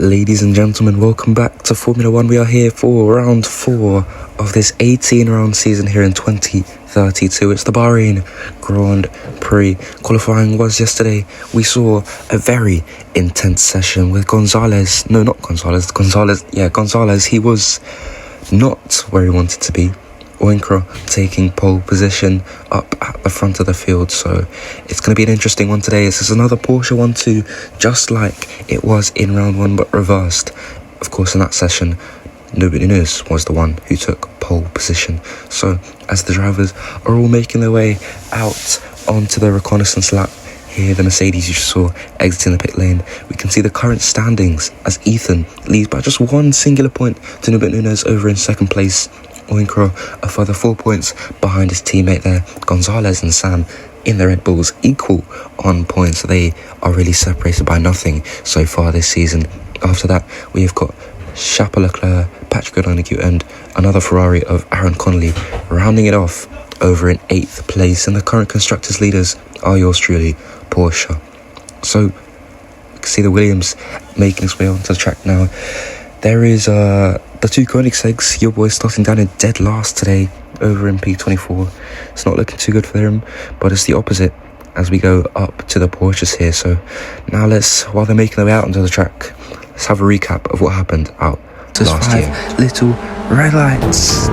Ladies and gentlemen, welcome back to Formula 1. We are here for round 4 of this 18-round season here in 2032. It's the Bahrain Grand Prix. Qualifying was yesterday. We saw a very intense session with Gonzalez. He was not where he wanted to be. Oyinkro taking pole position up at the front of the field, so it's going to be an interesting one today. This is another Porsche 1-2, just like it was in round 1 but reversed. Of course, in that session, nobody knows was the one who took pole position. So as the drivers are all making their way out onto the reconnaissance lap, here the Mercedes you saw exiting the pit lane, we can see the current standings as Ethan leads by just one singular point to Nubit Nunes over in second place. Oyinkro a further 4 points behind his teammate there. Gonzalez and Sam in the Red Bulls equal on points. They are really separated by nothing so far this season. After that, we have got Sakhir Leclerc, Patrick O'Donoghue and another Ferrari of Aaron Connolly rounding it off over in 8th place. And the current constructors leaders are yours truly, Porsche. So you can see the Williams making its way onto the track now. There is the two Koenigsegg's, your boys starting down in dead last today over in P24. It's not looking too good for them, but it's the opposite as we go up to the Porsches here. So now while they're making their way out onto the track, let's have a recap of what happened out last year. 5 little red lights.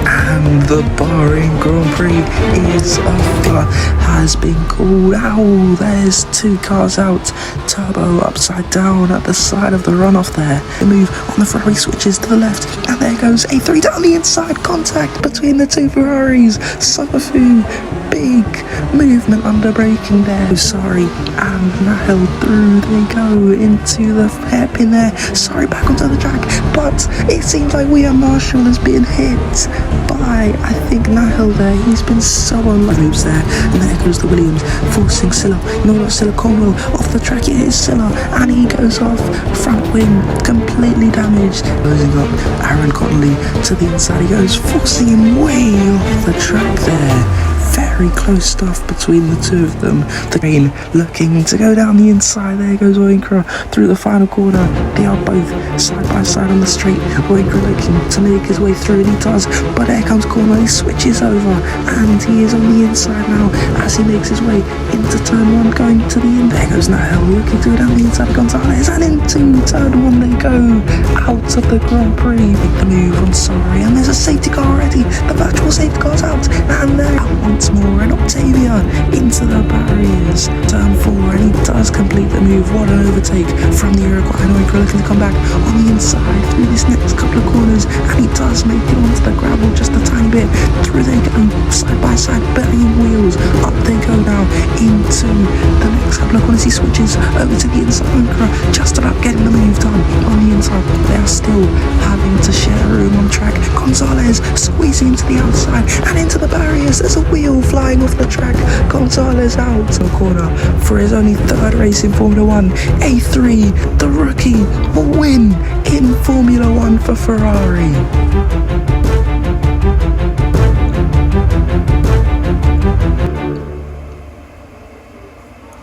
And the Bahrain Grand Prix is off. Has been called out. There's 2 cars out. Turbo upside down at the side of the runoff there. The move on the Ferrari switches to the left, and there goes A3 down the inside. Contact between the 2 Ferraris. Sabafu, big movement under braking there. Sorry, and Nahel through they go into the hairpin there. Sorry, back onto the track, but it seems like William Marshall has been hit by, I think, Nahel there. He's been so unlucky. Moves there, and there goes the Williams, forcing Silla. No, not Silla, Cornwell off the track. It is Silla, and he goes off. Front wing completely damaged. Closing up Aaron Connolly to the inside. He goes, forcing him way off the track there. Very close stuff between the 2 of them. The train looking to go down the inside. There goes Oyinkro through the final corner. They are both side by side on the straight. Oyinkro looking to make his way through, and he does. But there comes Cornwell. He switches over, and he is on the inside now as he makes his way into turn 1, going to the end. There goes Nahel looking to go down the inside of Gonzalez, and into turn 1 they go. Out of the Grand Prix. Make the move on Sorry, and there's a safety car already. The virtual safety car's out, and they're out once more, and Octavia into the barriers. Turn 4, and he does complete the move. What an overtake from the Uruguay. Oyinkro looking to come back on the inside through this next couple of corners, and he does make it onto the gravel just a tiny bit. Through they go, side by side, burying wheels. Up they go now into the next couple of corners. He switches over to the inside. Oyinkro just about getting the move done on the inside. They are still having to share room on track. Gonzalez squeezing into the outside and into the barriers. There's a wheel flying off the track. Gonzalez out to the corner for his only 3rd race in Formula 1. A3, the rookie, will win in Formula 1 for Ferrari.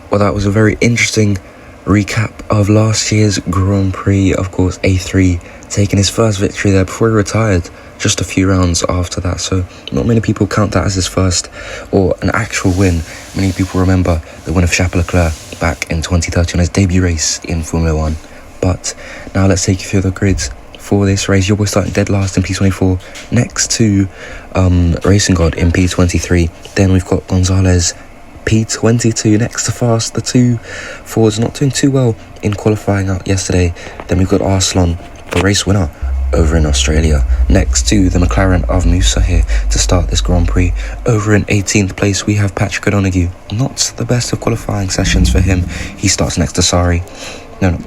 Well, that was a very interesting recap of last year's Grand Prix. Of course, A3 taking his first victory there before he retired just a few rounds after that. So not many people count that as his first or an actual win. Many people remember the win of Sakhir Leclerc back in 2013 on his debut race in Formula 1. But now let's take you through the grids for this race. Your boy starting dead last in P24 next to Racing God in P23. Then we've got Gonzalez P22 next to Fast. The 2 Fords not doing too well in qualifying out yesterday. Then we've got Arslan, the race winner over in Australia, next to the McLaren of Musa here to start this Grand Prix. Over in 18th place we have Patrick O'Donoghue. Not the best of qualifying sessions for him. He starts next to Sari and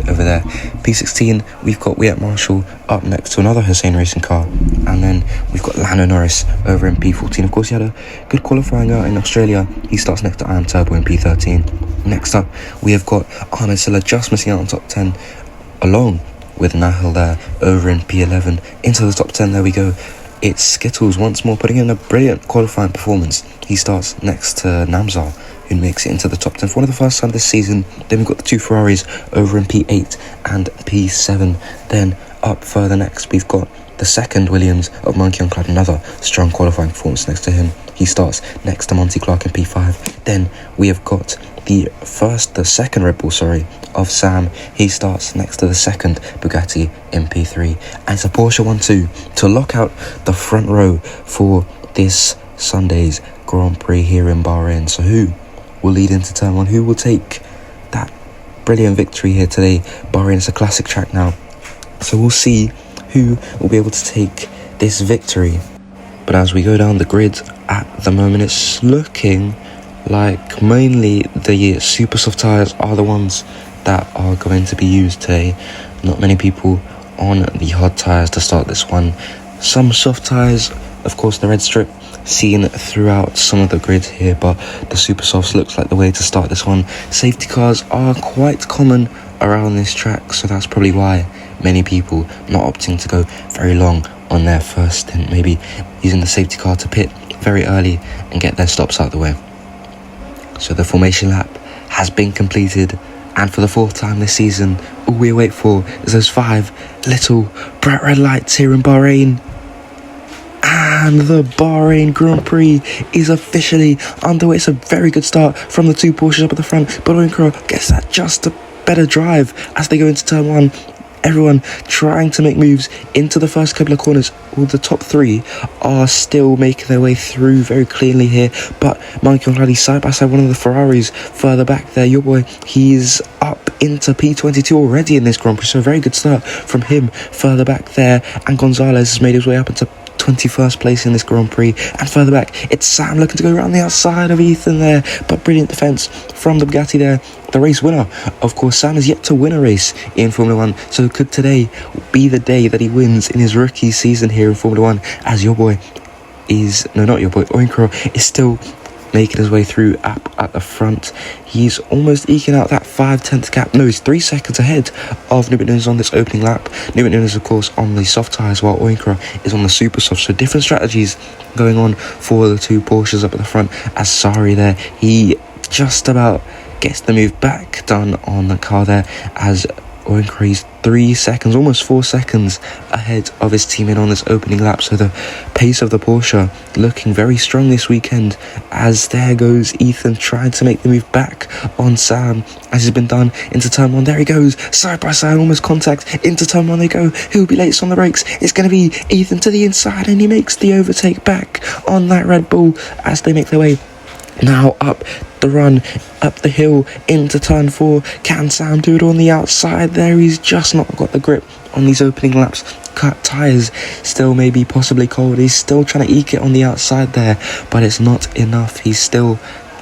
over there. P16 we've got Wyatt Marshall up next to another Hussein racing car, and then we've got Lando Norris over in P14. Of course, he had a good qualifying out in Australia. He starts next to Iron Turbo in P13. Next up we have got Arne Silla just missing out on top 10 along with Nahel there over in P11. Into the top 10 there we go. It's Skittles once more putting in a brilliant qualifying performance. He starts next to Namzar who makes it into the top 10 for one of the first time this season. Then we've got the two Ferraris over in P8 and P7. Then up further next, we've got the second Williams of Monkey on Cloud, another strong qualifying performance next to him. He starts next to Monty Clark in P5. Then we have got the second Red Bull, of Sam. He starts next to the second Bugatti in P3. And it's a Porsche 1-2 to lock out the front row for this Sunday's Grand Prix here in Bahrain. So who will lead into turn 1? Who will take that brilliant victory here today? Bahrain is a classic track now, so we'll see who will be able to take this victory. But as we go down the grid at the moment, it's looking like mainly the super soft tyres are the ones that are going to be used today. Not many people on the hard tyres to start this one. Some soft tyres, of course the red strip, seen throughout some of the grids here, but the super softs looks like the way to start this one. Safety cars are quite common around this track, so that's probably why many people not opting to go very long on their first stint, maybe using the safety car to pit very early and get their stops out of the way. So the formation lap has been completed, and for the fourth time this season, all we wait for is those 5 little bright red lights here in Bahrain. And the Bahrain Grand Prix is officially underway. It's a very good start from the two Porsches up at the front, but Oyinkro gets that just a better drive as they go into turn 1. Everyone trying to make moves into the first couple of corners. All the top 3 are still making their way through very cleanly here, but Monkey on Cloud side by side one of the Ferraris further back there. Your boy, he's up into P22 already in this Grand Prix, so a very good start from him further back there. And Gonzalez has made his way up into 21st place in this Grand Prix, and further back it's Sam looking to go around the outside of Ethan there, but brilliant defense from the Bugatti there. The race winner, of course, Sam is yet to win a race in Formula 1, so could today be the day that he wins in his rookie season here in Formula 1, as Oyinkro is still making his way through up at the front. He's almost eking out that 5/10 gap. No, he's 3 seconds ahead of Newman Nunes on this opening lap. Newman Nunes, of course, on the soft tyres, while Oyinkro is on the super soft. So different strategies going on for the two Porsches up at the front. As Sari there, he just about gets the move back done on the car there, as Oyinkro is 3 seconds, almost 4 seconds ahead of his teammate on this opening lap. So the pace of the Porsche looking very strong this weekend, as there goes Ethan trying to make the move back on Sam as he's been done into turn 1. There he goes, side by side, almost contact. Into turn 1 they go. Who'll be latest on the brakes? It's going to be Ethan to the inside, and he makes the overtake back on that Red Bull as they make their way now up the run, up the hill into turn 4. Can Sam do it on the outside there? He's just not got the grip on these opening laps. Cut tyres still maybe possibly cold. He's still trying to eke it on the outside there, but it's not enough. He still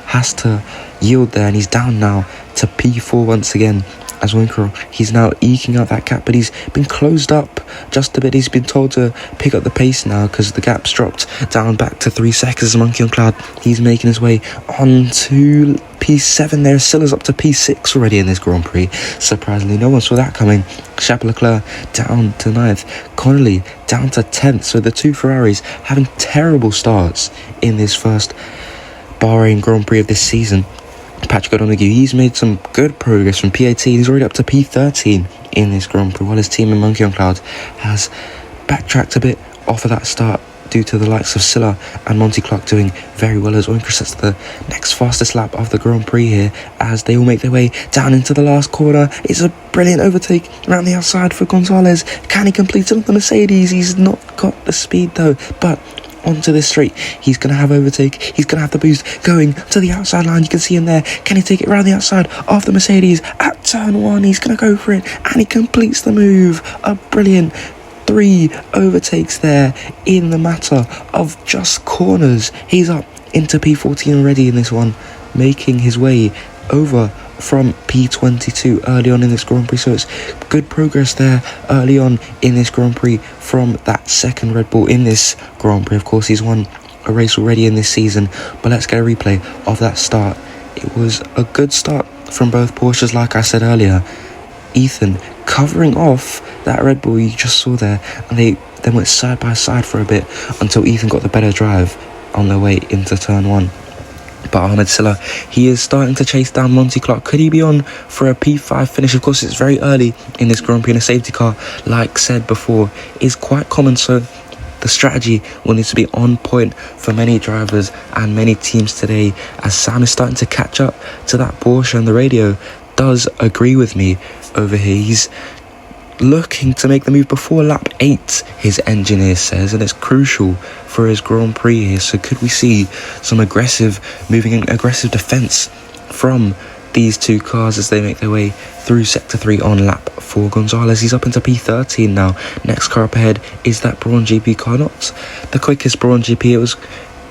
has to yield there, and he's down now to P4 once again. As Oyinkro, he's now eking out that gap, but he's been closed up just a bit. He's been told to pick up the pace now because the gap's dropped down back to 3 seconds. Monkey on Cloud, he's making his way on to P7 there. Silla's up to P6 already in this Grand Prix. Surprisingly, no one saw that coming. Leclerc down to 9th. Connolly down to 10th. So the two Ferraris having terrible starts in this first Bahrain Grand Prix of this season. Patrick O'Donoghue, he's made some good progress from P18. He's already up to P13 in this Grand Prix, while his team in Monkey on Cloud has backtracked a bit off of that start due to the likes of Silla and Monty Clark doing very well, as Oyinkro sets the next fastest lap of the Grand Prix here as they all make their way down into the last corner. It's a brilliant overtake around the outside for Gonzalez. Can he complete it on the Mercedes? He's not got the speed though, but onto this straight, he's going to have overtake, he's going to have the boost going to the outside line. You can see him there. Can he take it around the outside of the Mercedes at turn 1? He's going to go for it, and he completes the move. A brilliant 3 overtakes there in the matter of just corners. He's up into P14 already in this one, making his way over from P22 early on in this Grand Prix. So it's good progress there early on in this Grand Prix from that second Red Bull in this Grand Prix. Of course, he's won a race already in this season, but let's get a replay of that start. It was a good start from both Porsches, like I said earlier. Ethan covering off that Red Bull you just saw there, and they then went side by side for a bit until Ethan got the better drive on their way into turn 1. But Ahmed Silla, he is starting to chase down Monty Clark. Could he be on for a P5 finish? Of course, it's very early in this Grand Prix, and a safety car, like said before, is quite common. So the strategy will need to be on point for many drivers and many teams today, as Sam is starting to catch up to that Porsche, and the radio does agree with me over here. He's looking to make the move before lap 8, his engineer says, and it's crucial for his Grand Prix here. So could we see some aggressive defence from these two cars as they make their way through Sector 3 on lap 4? Gonzalez, he's up into P13 now. Next car up ahead is that Brawn GP car, not the quickest Brawn GP. It was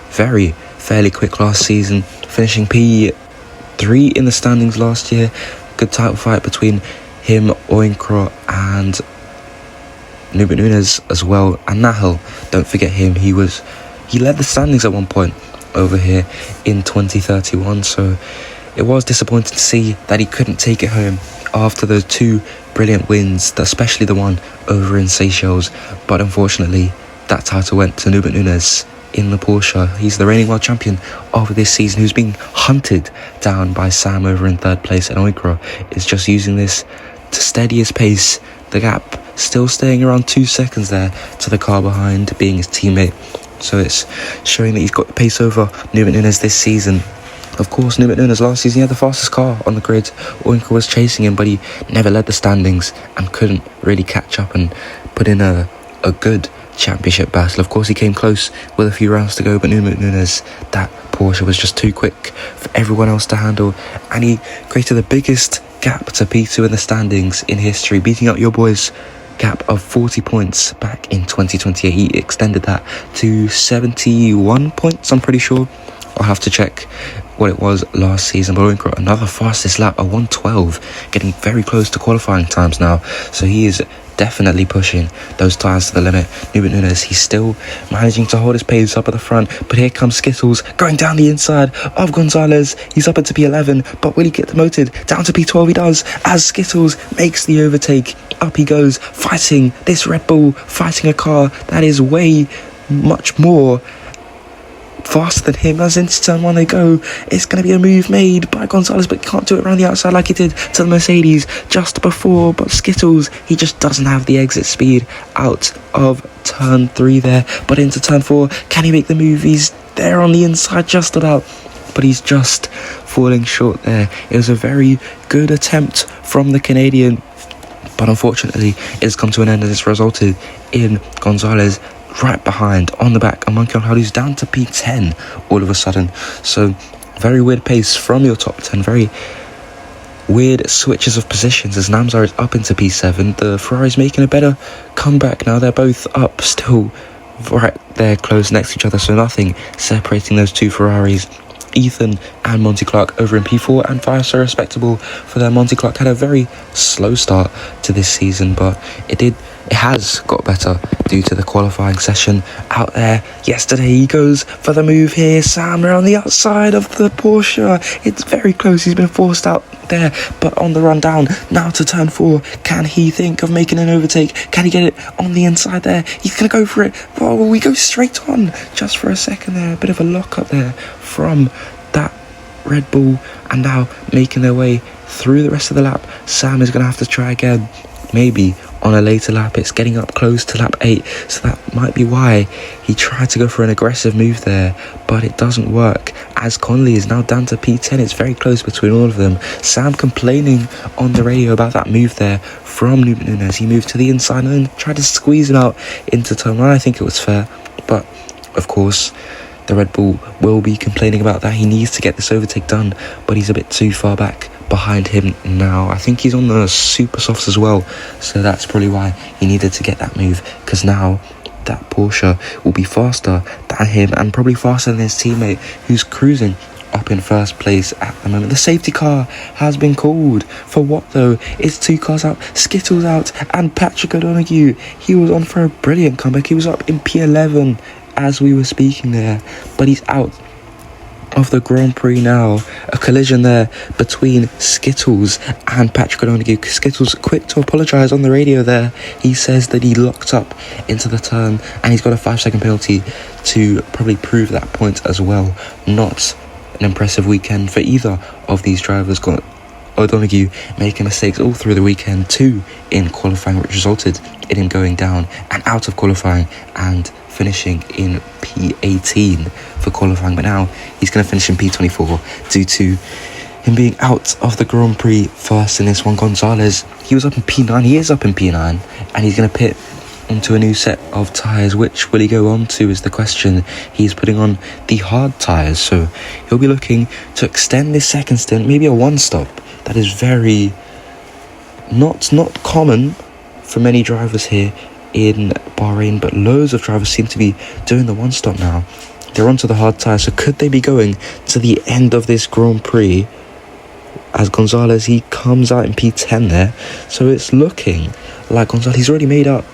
fairly quick last season, finishing P3 in the standings last year. Good title fight between him, Oyinkro, and Nunes as well, and Nahel, don't forget him. He led the standings at one point over here in 2031, so it was disappointing to see that he couldn't take it home after those two brilliant wins, especially the one over in Seychelles. But unfortunately, that title went to Nunes in the Porsche. He's the reigning world champion of this season, who's being hunted down by Sam over in third place, and Oyinkro is just using this to steady his pace. The gap still staying around 2 seconds there to the car behind, being his teammate. So it's showing that he's got the pace over Nunes this season. Of course, Nunes last season, he had the fastest car on the grid. Oyinkro was chasing him, but he never led the standings and couldn't really catch up and put in a good championship battle. Of course, he came close with a few rounds to go, but Nunes, that Porsche was just too quick for everyone else to handle, and he created the biggest gap to P2 in the standings in history, beating out your boys' gap of 40 points back in 2028. He extended that to 71 points, I'm pretty sure. I'll have to check what it was last season. But Oyinkro, another fastest lap, a 1:12, getting very close to qualifying times now. So he is definitely pushing those tyres to the limit. Nunes, he's still managing to hold his pace up at the front, but here comes Skittles going down the inside of Gonzalez. He's up into P11, but will he get demoted down to P12? He does, as Skittles makes the overtake. Up he goes, fighting this Red Bull, fighting a car that is way much more faster than him. As into turn 1 they go. It's going to be a move made by Gonzalez, but can't do it around the outside like he did to the Mercedes just before. But Skittles, he just doesn't have the exit speed out of turn 3 there. But into turn 4, can he make the move? He's there on the inside just about, but he's just falling short there. It was a very good attempt from the Canadian, but unfortunately it has come to an end, and it's resulted in Gonzalez right behind on the back, and Monkey on Hardy's down to P10 all of a sudden. So very weird pace from your top 10, very weird switches of positions as Namzar is up into P7. The Ferrari's making a better comeback now. They're both up still right there close next to each other, so nothing separating those two Ferraris. Ethan and Monty Clark over in P4 and 5, so respectable for them. Monty Clark had a very slow start to this season, but it has got better due to the qualifying session out there yesterday. He goes for the move here. Sam around the outside of the Porsche. It's very close. He's been forced out there, but on the run down now to turn 4. Can he think of making an overtake? Can he get it on the inside there? He's going to go for it. Well, we go straight on just for a second there. A bit of a lock up there from that Red Bull, and now making their way through the rest of the lap. Sam is going to have to try again, maybe on a later lap. It's getting up close to lap 8, so that might be why he tried to go for an aggressive move there, but it doesn't work, as Conley is now down to P10. It's very close between all of them. Sam complaining on the radio about that move there from Nunes. He moved to the inside and then tried to squeeze it out into turn 1. I think it was fair, but of course the Red Bull will be complaining about that. He needs to get this overtake done, but he's a bit too far back behind him now. I think he's on the super softs as well, so that's probably why he needed to get that move, because now that Porsche will be faster than him and probably faster than his teammate, who's cruising up in first place at the moment. The safety car has been called. For what though? It's 2 cars out, Skittles out, and Patrick O'Donoghue. He was on for a brilliant comeback. He was up in P11 as we were speaking there, but he's out of the Grand Prix now. A collision there between Skittles and Patrick O'Donoghue. Skittles quick to apologise on the radio there. He says that he locked up into the turn and he's got a 5-second penalty to probably prove that point as well. Not an impressive weekend for either of these drivers. Got O'Donoghue making mistakes all through the weekend, 2 in qualifying, which resulted in him going down and out of qualifying and finishing in P18 for qualifying. But now he's going to finish in P24 due to him being out of the Grand Prix first in this one. Gonzalez, he was up in P9, he is up in P9, and he's going to pit onto a new set of tyres. Which will he go on to is the question. He's putting on the hard tyres, so he'll be looking to extend this second stint, maybe a one-stop. That is very not common for many drivers here in Bahrain, but loads of drivers seem to be doing the one-stop now. They're onto the hard tyres, so could they be going to the end of this Grand Prix? As Gonzalez, he comes out in P10 there, so it's looking like Gonzalez, he's already made up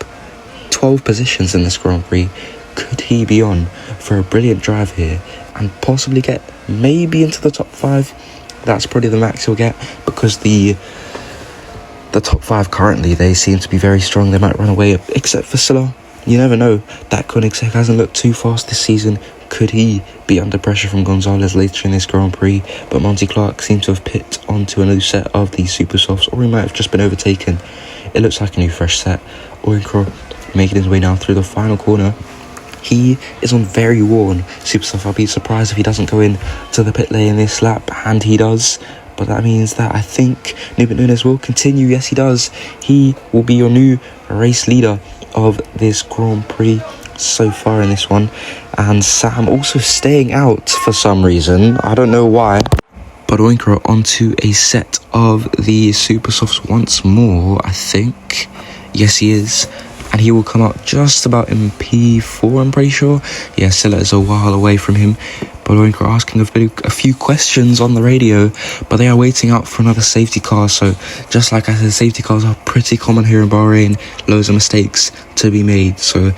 12 positions in this Grand Prix. Could he be on for a brilliant drive here and possibly get maybe into the top 5? That's probably the max he'll get, because the top 5 currently, they seem to be very strong. They might run away, except for Silla. You never know. That Koenigsegg hasn't looked too fast this season. Could he be under pressure from Gonzalez later in this Grand Prix? But Monty Clark seems to have pit onto a new set of these super softs, or he might have just been overtaken. It looks like a new fresh set. Oyinkro making his way now through the final corner. He is on very worn super soft. I'll be surprised if he doesn't go in to the pit lane in this lap, and he does. But that means that I think Nubin Nunes will continue. Yes, he does. He will be your new race leader of this Grand Prix so far in this one. And Sam also staying out for some reason. I don't know why. But Oyinkro onto a set of the super softs once more, I think. Yes, he is. And he will come out just about in P4, I'm pretty sure. Yeah, Silla is a while away from him. But Oyinkro asking a few questions on the radio, but they are waiting out for another safety car. So just like I said, safety cars are pretty common here in Bahrain. Loads of mistakes to be made. So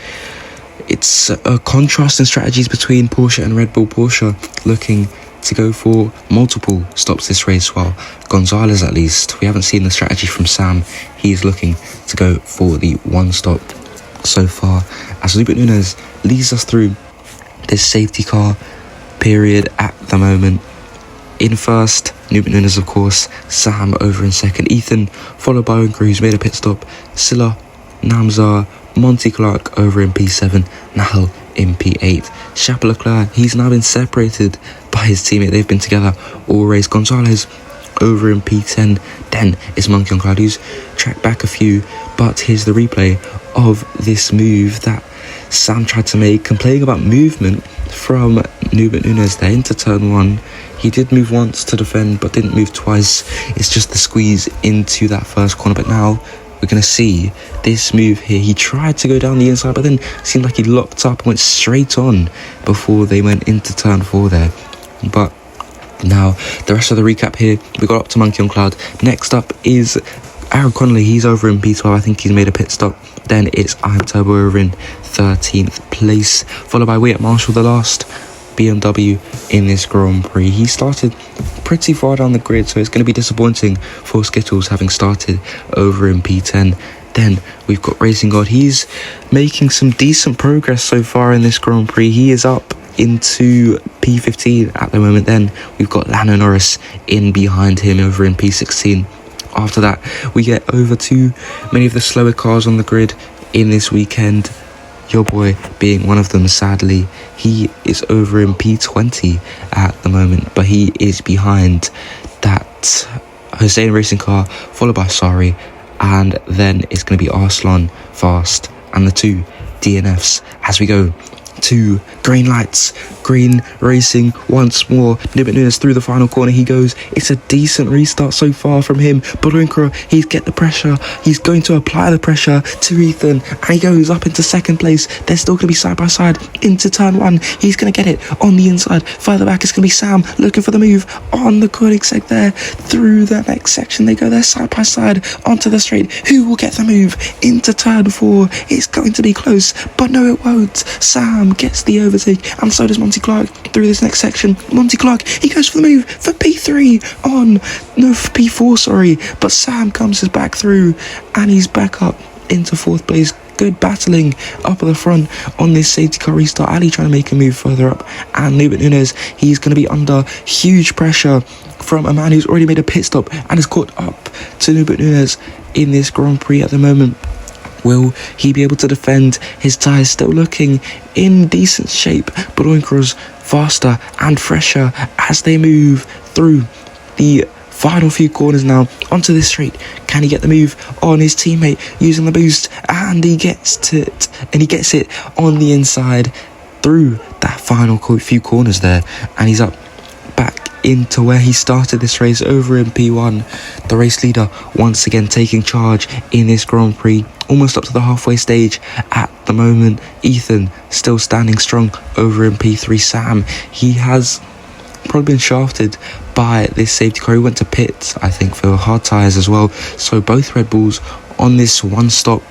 it's a contrast in strategies between Porsche and Red Bull. Porsche looking to go for multiple stops this race, while Gonzalez, at least, we haven't seen the strategy from Sam. He's looking to go for the one stop so far, as Nubin Nunes leads us through this safety car period at the moment. In first, Nubin Nunes, of course. Sam over in second. Ethan, followed by Oyinkro, who's made a pit stop. Silla, Namzar, Monty Clark over in P7. Nahal in P8. Chapeau Leclerc, he's now been separated by his teammate. They've been together all race. Gonzalez over in P10. Then it's Monkey on Cloud, who's tracked back a few. But here's the replay of this move that Sam tried to make, complaining about movement from Nubin Nunes there into turn 1. He did move once to defend, but didn't move twice. It's just the squeeze into that first corner. But now we're going to see this move here. He tried to go down the inside, but then seemed like he locked up and went straight on before they went into turn 4 there. But now the rest of the recap here, we got up to Monkey on Cloud. Next up is Aaron Connolly. He's over in P12. I think he's made a pit stop. Then it's I'm Turbo over in 13th place, followed by Wyatt Marshall, the last BMW in this Grand Prix. He started pretty far down the grid, so it's going to be disappointing for Skittles having started over in P10. Then we've got Racing God. He's making some decent progress so far in this Grand Prix. He is up into P15 at the moment. Then we've got Lando Norris in behind him over in P16. After that, we get over to many of the slower cars on the grid in this weekend. Your boy being one of them, sadly. He is over in P20 at the moment, but he is behind that Hussein racing car, followed by Sari, and then it's going to be Arslan Fast and the two DNFs as we go to green lights. Green racing once more. Nubin Nunes through the final corner he goes. It's a decent restart so far from him, but Oyinkro, he's get the pressure. He's going to apply the pressure to Ethan, and he goes up into second place. They're still going to be side by side into turn 1. He's going to get it on the inside. Further back it's going to be Sam looking for the move on the Koenigsegg there. Through the next section they go there side by side onto the straight. Who will get the move into turn 4? It's going to be close, but no it won't. Sam gets the overtake, and so does Monty Clark through this next section. Monty Clark, he goes for the move for P3 for P4, sorry, but Sam comes back through and he's back up into 4th place. good battling up at the front on this safety car restart. Ali trying to make a move further up, and Nubit Nunes, he's going to be under huge pressure from a man who's already made a pit stop and has caught up to Nubit Nunes in this Grand Prix at the moment. Will he be able to defend? His tyres still looking in decent shape, but Oyinkro's faster and fresher as they move through the final few corners now onto this straight. Can he get the move on his teammate using the boost? And he gets it, and he gets it on the inside through that final few corners there, and he's up back into where he started this race over in P1. The race leader once again taking charge in this Grand Prix, almost up to the halfway stage at the moment. Ethan still standing strong over in P3. Sam, he has probably been shafted by this safety car. He went to pit, I think, for hard tyres as well. So both Red Bulls on this one-stop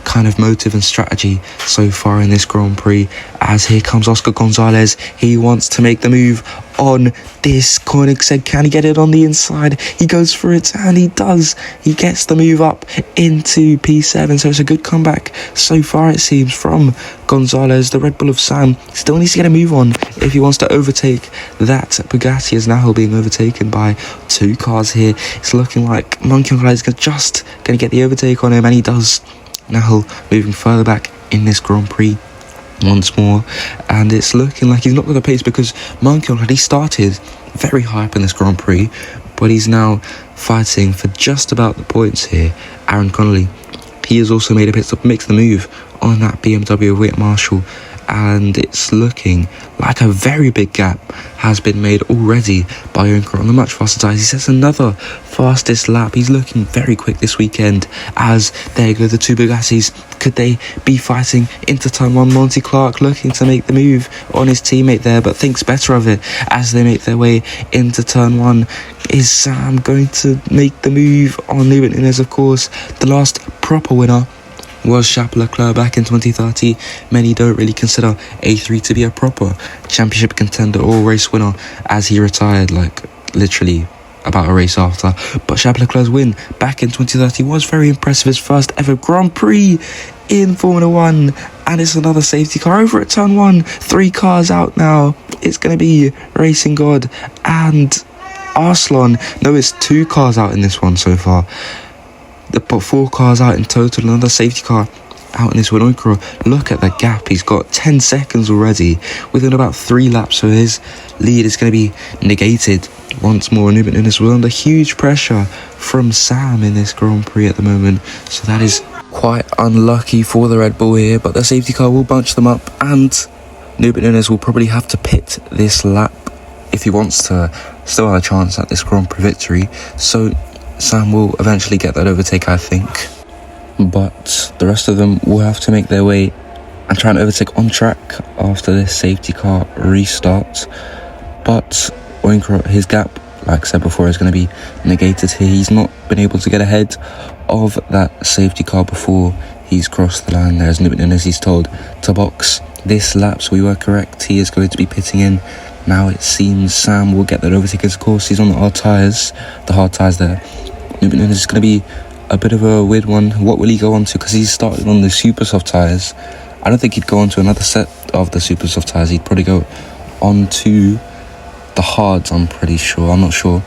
kind of motive and strategy so far in this Grand Prix, as here comes Oscar Gonzalez. He wants to make the move on this Koenigsegg. Can he get it on the inside? He goes for it, and he does. He gets the move up into P7, so it's a good comeback so far, it seems, from Gonzalez. The Red Bull of Sam still needs to get a move on if he wants to overtake that Bugatti, as now being overtaken by two cars here. It's looking like Monkey is just going to get the overtake on him, and he does. Now moving further back in this Grand Prix once more, and it's looking like he's not got the pace, because Monkey already started very high up in this Grand Prix, but he's now fighting for just about the points here. Aaron Connolly, he has also made a pit stop, makes the move on that BMW of Wyatt Marshall, and it's looking like a very big gap has been made already by Oyinkro on the much faster tyres. He sets another fastest lap. He's looking very quick this weekend, as there go the two Bugattis. Could they be fighting into turn one? Monty Clark looking to make the move on his teammate there, but thinks better of it as they make their way into turn one. Is Sam going to make the move on Nubit Nunes? Of course, the last proper winner was Chappell Leclerc back in 2030. Many don't really consider A3 to be a proper championship contender or race winner, as he retired like literally about a race after. But Chappell Leclerc's win back in 2030 was very impressive. His first ever Grand Prix in Formula 1, and it's another safety car over at turn one. 3 cars out now. It's going to be Racing God and Arslan. No, it's 2 cars out in this one so far. They put 4 cars out in total, another safety car out in this one. Oyinkro, look at the gap. He's got 10 seconds already within about 3 laps, so his lead is going to be negated once more. Nubit Nunes was under huge pressure from Sam in this Grand Prix at the moment, so that is quite unlucky for the Red Bull here, but the safety car will bunch them up, and Nubit Nunes will probably have to pit this lap if he wants to still have a chance at this Grand Prix victory. So Sam will eventually get that overtake, I think, but the rest of them will have to make their way and try and overtake on track after this safety car restart. But Oyinkro, his gap, like I said before, is going to be negated here. He's not been able to get ahead of that safety car before he's crossed the line. There's Nubit Nunes, he's told to box this lap, so we were correct. He is going to be pitting in. Now it seems Sam will get that overtake. Of course, he's on the hard tyres there. Nubit Nunes is going to be a bit of a weird one. What will he go on to? Because he's started on the super soft tyres. I don't think he'd go on to another set of the super soft tyres. He'd probably go on to the hards, I'm pretty sure. I'm not sure.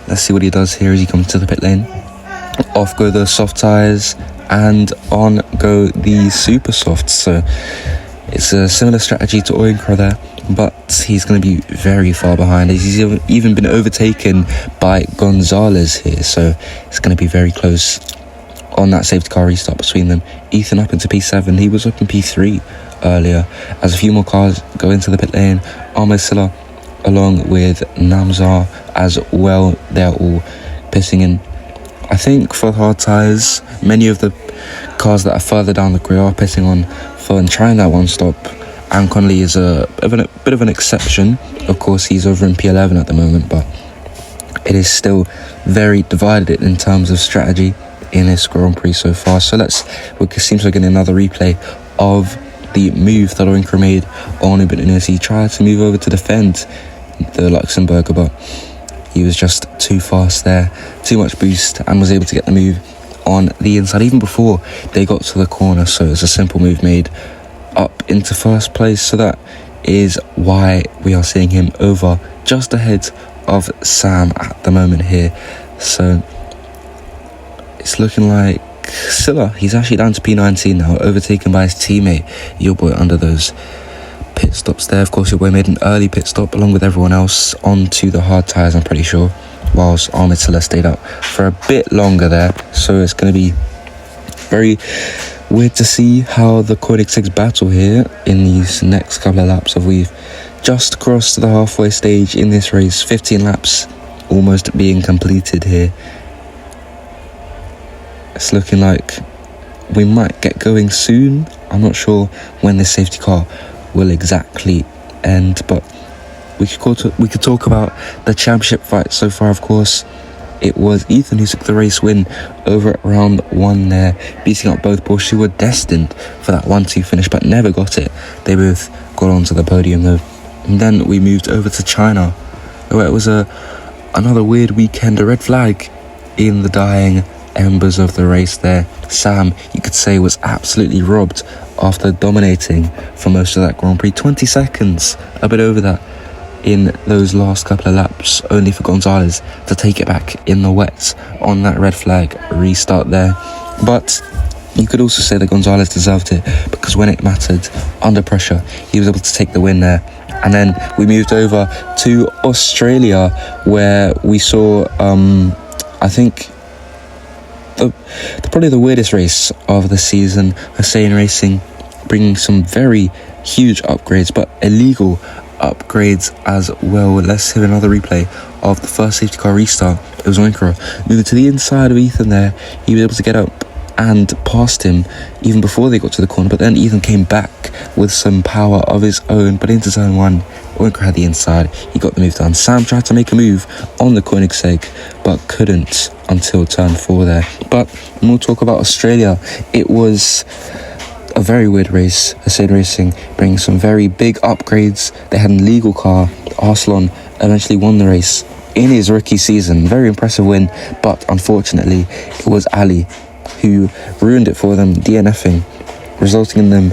Let's see what he does here as he comes to the pit lane. Off go the soft tyres, and on go the super softs. So it's a similar strategy to Oyinkro there, but he's going to be very far behind. He's even been overtaken by Gonzalez here, so it's going to be very close on that safety car restart between them. Ethan up into P7. He was up in P3 earlier, as a few more cars go into the pit lane. Ahmed Silla along with Namzar as well. They're all pissing in. I think for hard tyres, many of the cars that are further down the grid are pissing on for and trying that one stop. Aaron Connolly is a bit of an exception. Of course, he's over in P11 at the moment, but it is still very divided in terms of strategy in this Grand Prix so far. So we seem to get another replay of the move that Oyinkro made on Nubit Nunes. He tried to move over to defend the Luxembourger, but he was just too fast there, too much boost, and was able to get the move on the inside, even before they got to the corner. So it's a simple move made up into first place. So that is why we are seeing him over just ahead of Sam at the moment here. So it's looking like Silla, he's actually down to P19 now, overtaken by his teammate, your boy, under those pit stops there. Of course, your boy made an early pit stop along with everyone else onto the hard tyres, I'm pretty sure, whilst Ahmed Silla stayed up for a bit longer there. So it's going to be very weird to see how the Koenigseggs battle here in these next couple of laps. We've just crossed the halfway stage in this race, 15 laps almost being completed here. It's looking like we might get going soon. I'm not sure when this safety car will exactly end, but we could talk about the championship fight so far. Of course, it was Ethan who took the race win over at round 1 there, beating up both Porsches who were destined for that 1-2 finish but never got it. They both got onto the podium though. And then we moved over to China, where it was another weird weekend, a red flag in the dying embers of the race there. Sam, you could say, was absolutely robbed after dominating for most of that Grand Prix. 20 seconds, a bit over that, in those last couple of laps, only for Gonzalez to take it back in the wet on that red flag restart there. But you could also say that Gonzalez deserved it, because when it mattered, under pressure, he was able to take the win there. And then we moved over to Australia, where we saw, I think, probably the weirdest race of the season. Hussein Racing bringing some very huge upgrades, but illegal upgrades as well. Let's hit another replay of the first safety car restart. It was Oyinkro moving to the inside of Ethan there. He was able to get up and passed him even before they got to the corner, but then Ethan came back with some power of his own, but into zone 1 Oyinkro had the inside. He got the move done. Sam tried to make a move on the Koenigsegg but couldn't until turn 4 there. But when we'll talk about Australia, it was a very weird race. Hussein Racing bringing some very big upgrades. They had an illegal car. Arslan eventually won the race in his rookie season. Very impressive win, but unfortunately it was Ali who ruined it for them, DNFing, resulting in them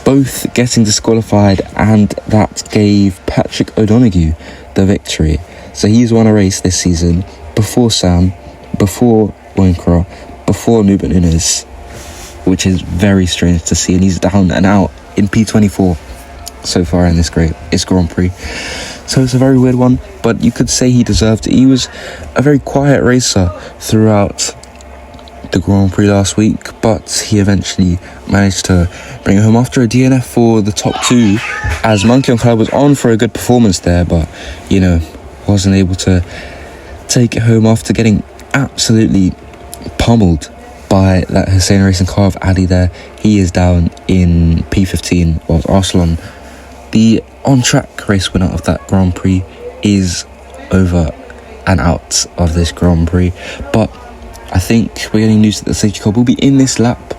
both getting disqualified, and that gave Patrick O'Donoghue the victory. So he's won a race this season before Sam, before Oyinkro, before Nuben Nunes, which is very strange to see, and he's down and out in P24 so far in this Grand Prix. So it's a very weird one, but you could say he deserved it. He was a very quiet racer throughout the Grand Prix last week, but he eventually managed to bring it home after a DNF for the top 2, as Monkey on Cloud was on for a good performance there, but wasn't able to take it home after getting absolutely pummeled by that Hussein Racing car of Ali there. He is down in P15, whilst Arslan, the on-track race winner of that Grand Prix, is over and out of this Grand Prix. But I think we're getting news that the safety car will be in this lap.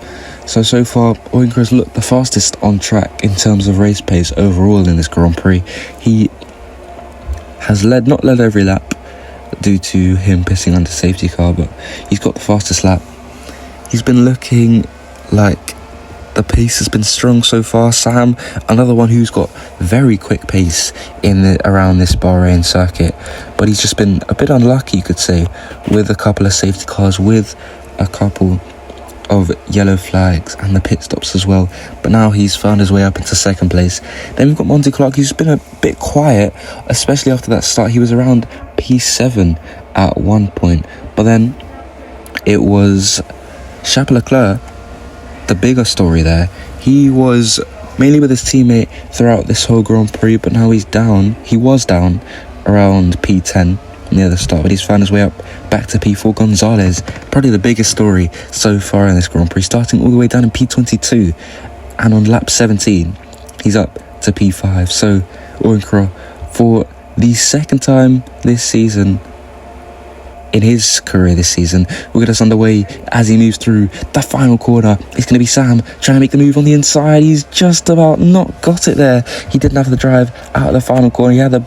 So far, Oyinkro's looked the fastest on track in terms of race pace overall in this Grand Prix. He has not led every lap due to him pissing under safety car, but he's got the fastest lap. He's been looking like the pace has been strong so far. Sam, another one who's got very quick pace around this Bahrain circuit, but he's just been a bit unlucky, you could say, with a couple of safety cars, with a couple of yellow flags and the pit stops as well. But now he's found his way up into second place. Then we've got Monty Clark, who's been a bit quiet, especially after that start. He was around P7 at one point, but then it was Charles Leclerc, the bigger story there. He was mainly with his teammate throughout this whole Grand Prix, but now he's down. He was down around P10 near the start, but he's found his way up back to P4. Gonzalez, probably the biggest story so far in this Grand Prix, starting all the way down in P22, and on lap 17 he's up to P5. So Oyinkro, for the second time this season, in his career this season, will get us underway as he moves through the final corner. It's going to be Sam trying to make the move on the inside. He's just about not got it there. He didn't have the drive out of the final corner. He had the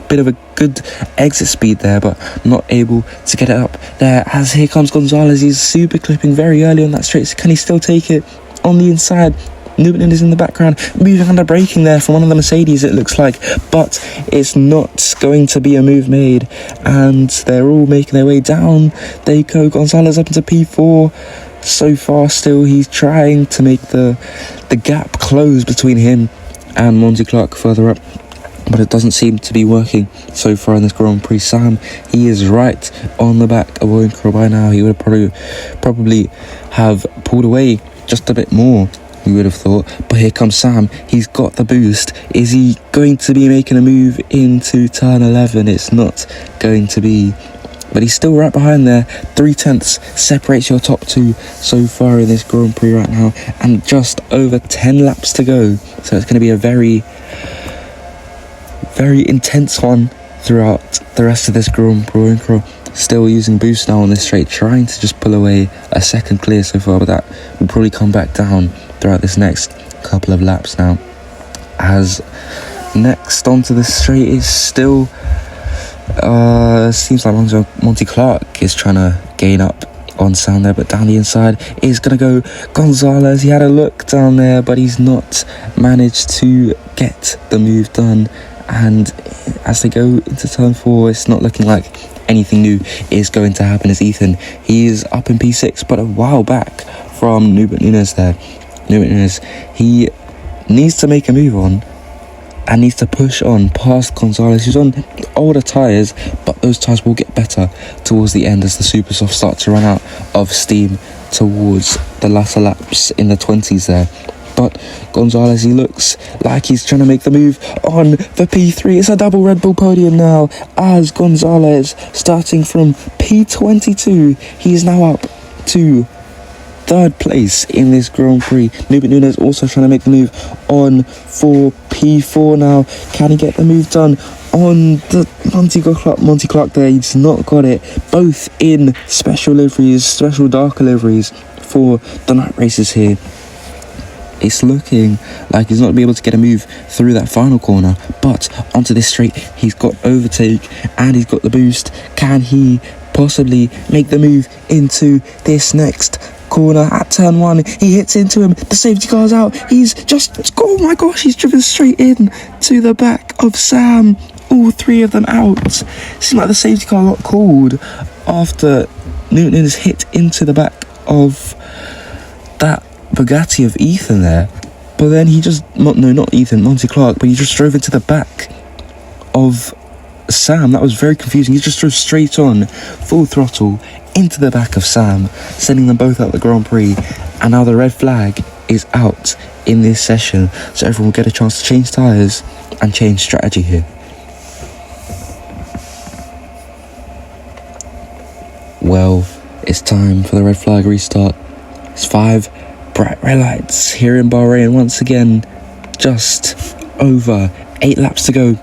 bit of a good exit speed there, but not able to get it up there, as here comes Gonzalez. He's super clipping very early on that straight. So can he still take it on the inside? Newton is in the background, moving under braking there from one of the Mercedes, it looks like, but it's not going to be a move made, and they're all making their way down. They go, Gonzalez up into P4. So far still, he's trying to make the gap close between him and Monty Clark further up, but it doesn't seem to be working so far in this Grand Prix. Sam, he is right on the back of Oyinkro by now. He would probably have pulled away just a bit more, we would have thought, but here comes Sam. He's got the boost. Is he going to be making a move into turn 11? It's not going to be, but he's still right behind there. 0.3 separates your top two so far in this Grand Prix right now, and just over 10 laps to go, so it's going to be a very, very intense one throughout the rest of this Grand Prix. Oyinkro still using boost now on this straight, trying to just pull away a second clear so far, but that will probably come back down throughout this next couple of laps now, as next onto the straight is still seems like Monty Clark is trying to gain up on Sam there, but down the inside is going to go Gonzalez. He had a look down there, but he's not managed to get the move done, and as they go into turn 4, it's not looking like anything new is going to happen, as Ethan, he is up in P6, but a while back from Nunes there. Nunes, he needs to make a move on and needs to push on past Gonzalez, who's on older tyres, but those tyres will get better towards the end as the super soft start to run out of steam towards the latter laps in the 20s there. But Gonzalez, he looks like he's trying to make the move on the P3. It's a double Red Bull podium now, as Gonzalez, starting from P22, he's now up to 3rd place in this Grand Prix. Nunes also trying to make the move on for P4 now. Can he get the move done on the Monty Clark there? He's not got it. Both in special liveries, special darker liveries for the night races here. It's looking like he's not going to be able to get a move through that final corner, but onto this straight, he's got overtake and he's got the boost. Can he possibly make the move into this next corner at turn 1? He hits into him, the safety car's out, he's just, oh my gosh, he's driven straight in to the back of Sam. All 3 of them out. Seems like the safety car got called after Newton has hit into the back of that Bugatti of Ethan there, but then he just, no, not Ethan, Monty Clark, but he just drove into the back of Sam. That was very confusing. He just drove straight on, full throttle, into the back of Sam, sending them both out the Grand Prix, and now the red flag is out in this session, so everyone will get a chance to change tyres and change strategy here. Well, it's time for the red flag restart. It's 5 bright red lights here in Bahrain once again. Just over 8 laps to go,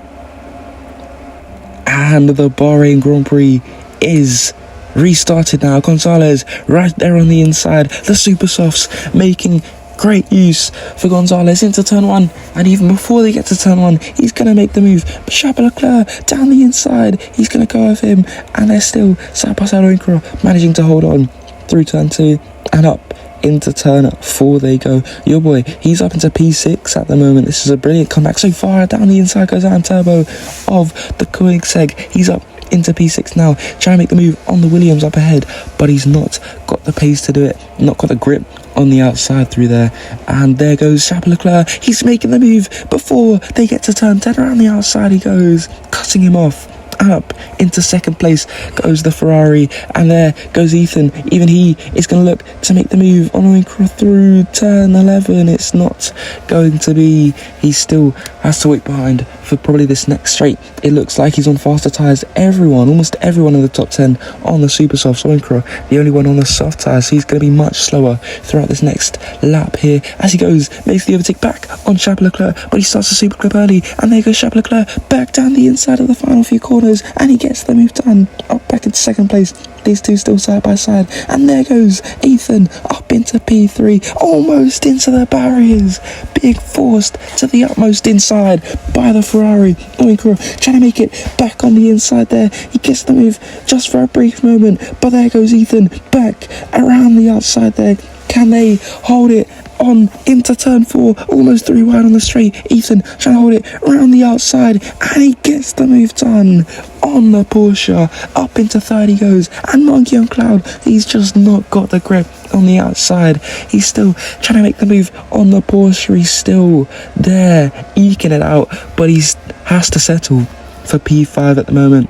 and the Bahrain Grand Prix is restarted now. Gonzalez right there on the inside, the super softs making great use for Gonzalez into turn 1, and even before they get to turn 1, he's going to make the move, but Charles Leclerc down the inside, he's going to go with him, and they're still side by side. Oyinkro managing to hold on through turn 2 and up into turn 4 they go. Your boy, he's up into P6 at the moment. This is a brilliant comeback so far. Down the inside goes Adam Turbo of the Koenigsegg. He's up into P6 now, trying to make the move on the Williams up ahead, but he's not got the pace to do it, not got the grip on the outside through there. And there goes Charles Leclerc. He's making the move before they get to turn 10. Around the outside he goes, cutting him off. Up into 2nd place goes the Ferrari, and there goes Ethan. Even he is going to look to make the move on Oyinkro through turn 11. It's not going to be. He still has to wait behind for probably this next straight. It looks like he's on faster tyres. Almost everyone in the top 10 on the super softs. Oyinkro, the only one on the soft tyres, so he's going to be much slower throughout this next lap here as he goes, makes the overtake back on Charles Leclerc, but he starts to super clip early, and there goes Charles Leclerc back down the inside of the final few corners. corners, and he gets the move done. Up back into second place. These two still side by side, and there goes Ethan up into P3, almost into the barriers, being forced to the utmost inside by the Ferrari. Oyinkro trying to make it back on the inside there. He gets the move just for a brief moment, but there goes Ethan back around the outside there. Can they hold it on into turn 4, almost 3 wide on the straight? Ethan trying to hold it around the outside, and he gets the move done on the Porsche. Up into third he goes, and Monkey on Cloud, he's just not got the grip on the outside. He's still trying to make the move on the Porsche. He's still there eking it out, but he has to settle for P5 at the moment.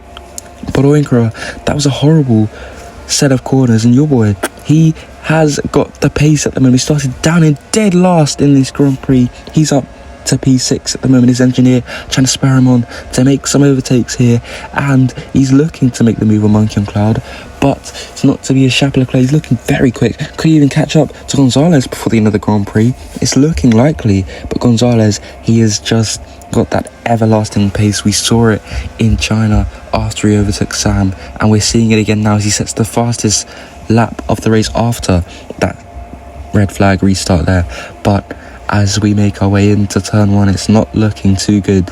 But Oyinkro, that was a horrible set of corners, and your boy, he has got the pace at the moment. He started down in dead last in this Grand Prix. He's up to P6 at the moment. His engineer trying to spur him on to make some overtakes here, and he's looking to make the move on Monkey on Cloud, but it's not to be a Chapeau Leclerc. He's looking very quick. Could he even catch up to Gonzalez before the end of the Grand Prix? It's looking likely, but Gonzalez, he has just got that everlasting pace. We saw it in China after he overtook Sam, and we're seeing it again now as he sets the fastest lap of the race after that red flag restart there. But as we make our way into turn 1, it's not looking too good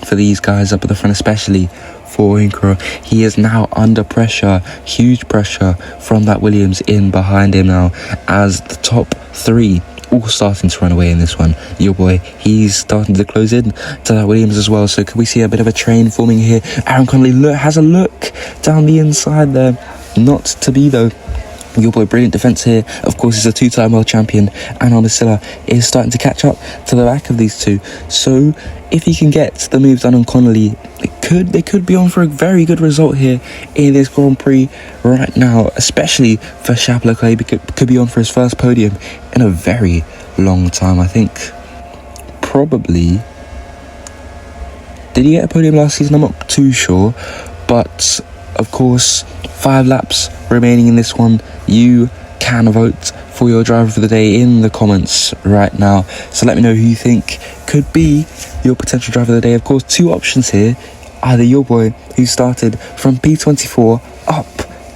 for these guys up at the front, especially for Oyinkro. He is now under pressure, huge pressure from that Williams in behind him now, as the top 3 all starting to run away in this one. Your boy, he's starting to close in to that Williams as well. So could we see a bit of a train forming here? Aaron Connolly has a look down the inside there. Not to be though. Your boy, brilliant defence here. Of course, he's a 2-time world champion, and Armacilla is starting to catch up to the back of these two. So if he can get the move done on Connolly, they could be on for a very good result here in this Grand Prix right now, especially for Chapeau Leclerc. He could be on for his first podium in a very long time. I think probably, did he get a podium last season? I'm not too sure, but of course, 5 laps remaining in this one. You can vote for your driver for the day in the comments right now. So let me know who you think could be your potential driver of the day. Of course, 2 options here. Either your boy, who started from P24 up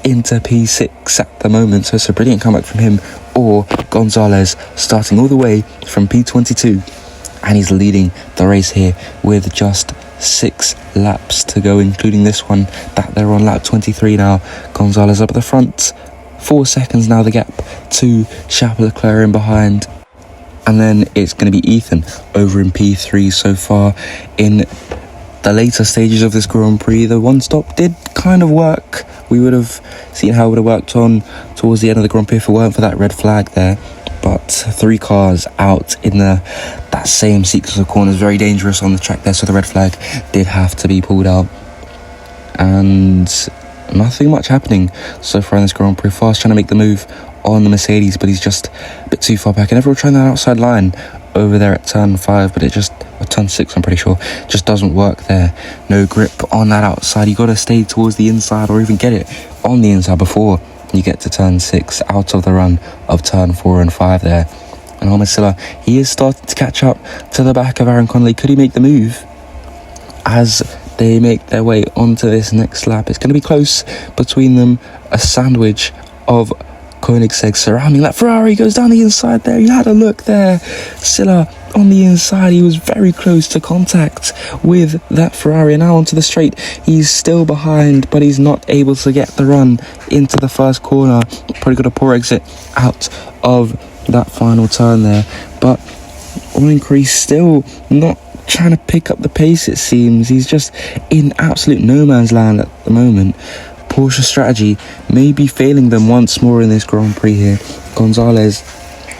into P6 at the moment, so it's a brilliant comeback from him, or Gonzalez starting all the way from P22, and he's leading the race here with just 6 laps to go, including this one that they're on lap 23 now. Gonzalez up at the front, 4 seconds now the gap to Chapeau Leclerc in behind, and then it's going to be Ethan over in P3 so far. In the later stages of this Grand Prix, the one stop did kind of work. We would have seen how it would have worked on towards the end of the Grand Prix if it weren't for that red flag there. But 3 cars out in that same sequence of corners, very dangerous on the track there, so the red flag did have to be pulled out. And nothing much happening so far in this Grand Prix. Fast trying to make the move on the Mercedes, but he's just a bit too far back. And everyone trying that outside line over there at turn 5, but it just, or turn 6 I'm pretty sure, just doesn't work there. No grip on that outside. You got to stay towards the inside, or even get it on the inside before you get to turn 6, out of the run of turn 4 and 5 there. And Armacilla, he is starting to catch up to the back of Aaron Connolly. Could he make the move as they make their way onto this next lap? It's going to be close between them. A sandwich of Koenigsegg surrounding that Ferrari. Goes down the inside there. You had a look there. Silla on the inside. He was very close to contact with that Ferrari. And now onto the straight. He's still behind, but he's not able to get the run into the first corner. Probably got a poor exit out of that final turn there. But Oyinkro still not trying to pick up the pace, it seems. He's just in absolute no man's land at the moment. Porsche strategy may be failing them once more in this Grand Prix here. Gonzalez,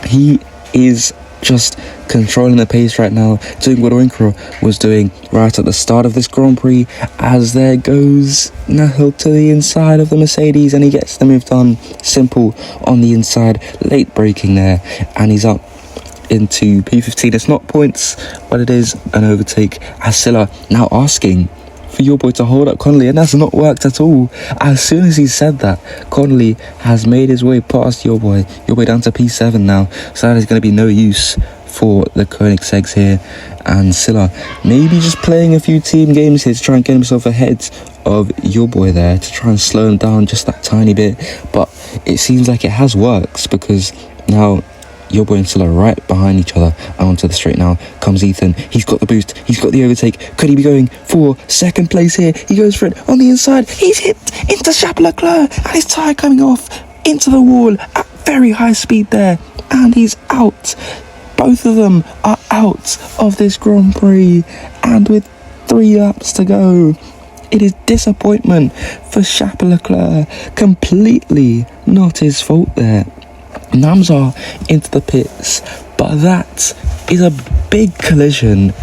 he is just controlling the pace right now, doing what Oyinkro was doing right at the start of this Grand Prix, as there goes Nahil to the inside of the Mercedes, and he gets the move done. Simple on the inside, late braking there, and he's up into P15. It's not points, but it is an overtake. Asilla now asking for your boy to hold up Connolly, and that's not worked at all. As soon as he said that, Connolly has made his way past your boy down to P7 now, so that is going to be no use for the Koenigsegg's here. And Silla maybe just playing a few team games here to try and get himself ahead of your boy there, to try and slow him down just that tiny bit, but it seems like it has worked, because now your boy and Silla are right behind each other, and onto the straight now comes Ethan. He's got the boost, he's got the overtake. Could he be going for second place here? He goes for it on the inside, he's hit into Leclerc, and his tyre coming off into the wall at very high speed there, and he's out. Both of them are out of this Grand Prix, and with 3 laps to go, it is disappointment for Leclerc. Completely not his fault there. Namzar into the pits, but that is a big collision.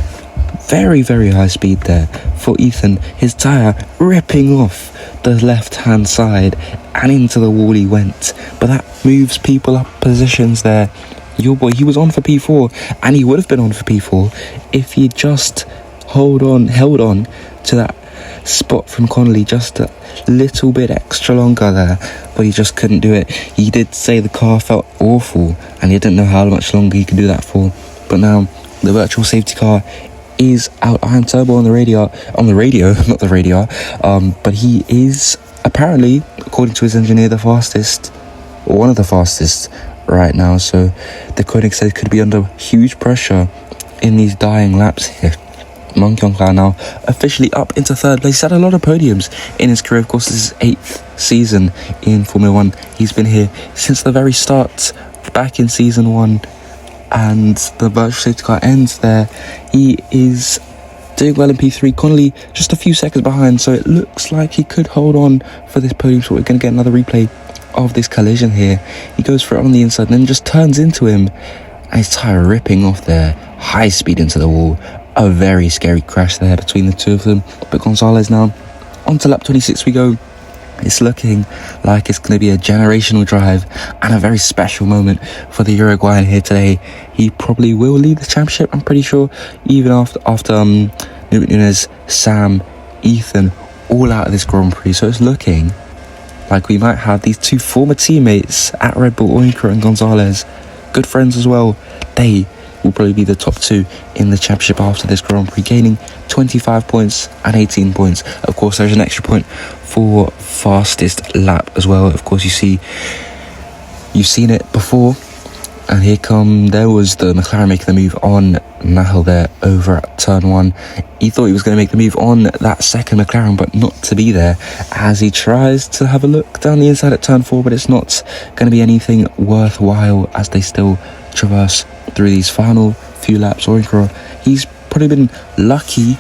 Very, very high speed there for Ethan. His tyre ripping off the left-hand side, and into the wall he went. But that moves people up positions there. Your boy, he was on for P4, and he would have been on for P4 if he just held on to that spot from Connolly just a little bit extra longer there, but he just couldn't do it. He did say the car felt awful, and he didn't know how much longer he could do that for. But now the virtual safety car is out. I am Turbo on the radio, not the radar. But he is apparently, according to his engineer, the fastest, or one of the fastest right now. So the Koenigsegg could be under huge pressure in these dying laps here. Monkey on Cloud now officially up into third place. He's had a lot of podiums in his career. Of course, this is his 8th season in Formula 1. He's been here since the very start, back in season 1, and the virtual safety car ends there. He is doing well in P3. Connolly just a few seconds behind, so it looks like he could hold on for this podium. So we're going to get another replay of this collision here. He goes for it on the inside and then just turns into him, and his tyre ripping off there, high speed into the wall. A very scary crash there between the two of them. But Gonzalez now onto lap 26 we go. It's looking like it's going to be a generational drive and a very special moment for the Uruguayan here today. He probably will lead the championship, I'm pretty sure, even after Nunez, Sam, Ethan all out of this Grand Prix. So it's looking like we might have these two former teammates at Red Bull, Oyinkro and Gonzalez, good friends as well. They will probably be the top 2 in the championship after this Grand Prix, gaining 25 points and 18 points. Of course, there's an extra point for fastest lap as well. Of course, you've seen it before, and there was the McLaren making the move on Nahel there over at turn 1. He thought he was going to make the move on that second McLaren, but not to be there, as he tries to have a look down the inside at turn 4, but it's not going to be anything worthwhile as they still traverse through these final few laps. Oyinkro, he's probably been lucky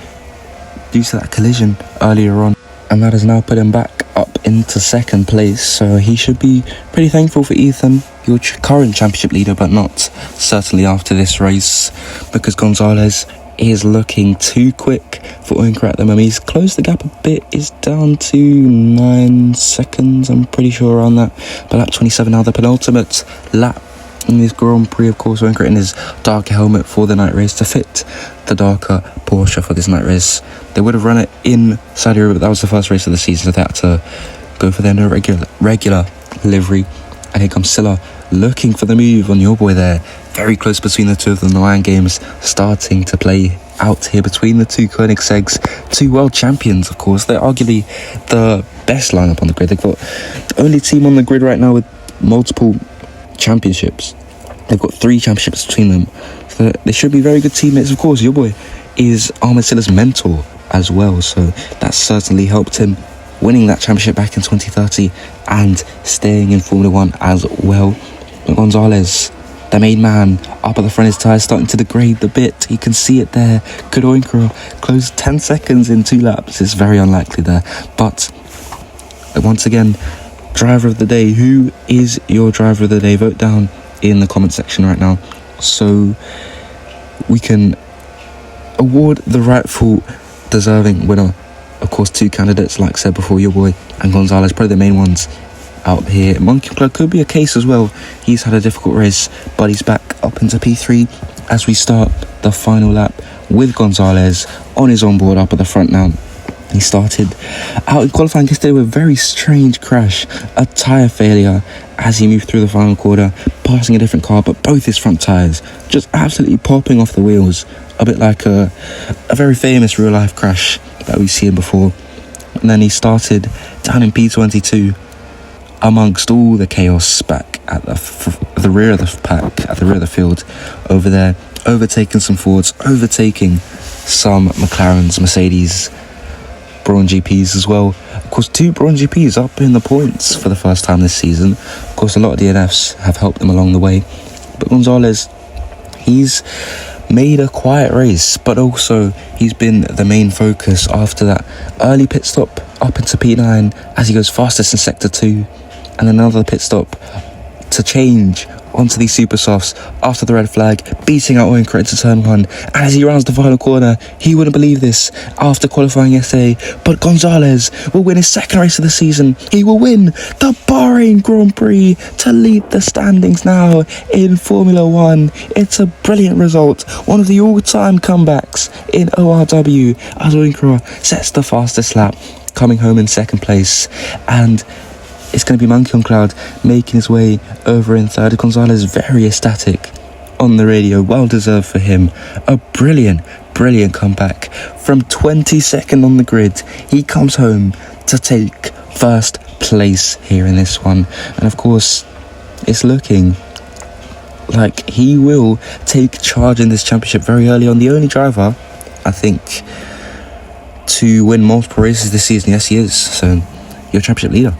due to that collision earlier on, and that has now put him back up into second place. So he should be pretty thankful for Ethan, your current championship leader, but not certainly after this race, because Gonzalez is looking too quick for Oyinkro at the moment. He's closed the gap a bit, is down to 9 seconds, I'm pretty sure, around that. But lap 27 now, the penultimate lap in this Grand Prix. Of course, Oyinkro in his darker helmet for the night race to fit the darker Porsche for this night race. They would have run it in Saudi Arabia, but that was the first race of the season, so they had to go for their regular livery. And here comes Silla looking for the move on your boy there. Very close between the two of them. The mind games starting to play out here between the two Koenigseggs, two world champions. Of course, they're arguably the best lineup on the grid. They've got the only team on the grid right now with multiple championships. They've got 3 championships between them, so they should be very good teammates. Of course, your boy is Ahmed Silla's mentor as well, so that certainly helped him winning that championship back in 2030 and staying in Formula 1 as well. But Gonzalez, the main man, up at the front, his tyres starting to degrade a bit. You can see it there. Could Oyinkro close 10 seconds in 2 laps? It's very unlikely there. But once again, driver of the day. Who is your driver of the day? Vote down in the comment section right now so we can award the rightful deserving winner. Of course, 2 candidates, like I said before, your boy and Gonzalez, probably the main ones out here. Monkey Club could be a case as well. He's had a difficult race, but he's back up into P3 as we start the final lap with Gonzalez on his onboard up at the front now. He started out in qualifying yesterday with a very strange crash, a tyre failure as he moved through the final quarter, passing a different car, but both his front tyres just absolutely popping off the wheels, a bit like a very famous real-life crash that we've seen before. And then he started down in P22 amongst all the chaos back at the rear of the pack, at the rear of the field over there, overtaking some Fords, overtaking some McLarens, Mercedes, Braun GPs as well. Of course, 2 Braun GPs up in the points for the first time this season. Of course, a lot of DNFs have helped them along the way. But Gonzalez, he's made a quiet race, but also he's been the main focus after that early pit stop up into P9 as he goes fastest in Sector 2, and another pit stop to change onto these super softs after the red flag, beating out Oyinkro into turn 1. And as he rounds the final corner, he wouldn't believe this after qualifying yesterday, but Gonzalez will win his second race of the season. He will win the Bahrain Grand Prix to lead the standings now in Formula 1. It's a brilliant result, one of the all-time comebacks in ORW, as Oyinkro sets the fastest lap, coming home in second place. And it's going to be Monkey on Cloud making his way over in third. Gonzalez very ecstatic on the radio. Well deserved for him. A brilliant comeback. From 22nd on the grid, he comes home to take first place here in this one. And of course, it's looking like he will take charge in this championship very early on. The only driver, I think, to win multiple races this season. Yes, he is. So, your championship leader.